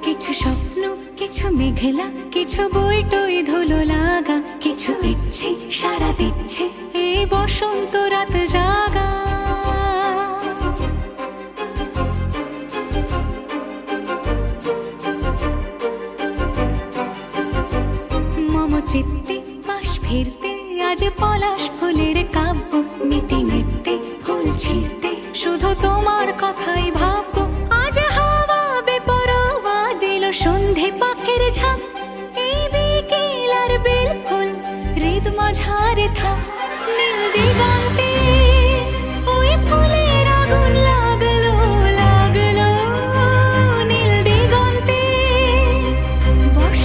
কিছু স্বপ্ন, কিছু মেঘলা, কিছু বই টই ধুলো লাগা, কিছু ইচ্ছে সারা দিচ্ছে এই বসন্ত রাত জাগা। মম চিত্তে পাশ ফিরতে আজ পলাশ ফুলের কাব্য, নিতে নৃত্যে ফুল ছিঁড়তে শুধু তোমার কথাই ভাববো। আজ হাওয়া বেপরোয়া দিল সন্ধে পাখির ঝাঁক, এই বিকেল আর বেল ফুল হৃদ মাঝারে থাক নীল দিগন্তে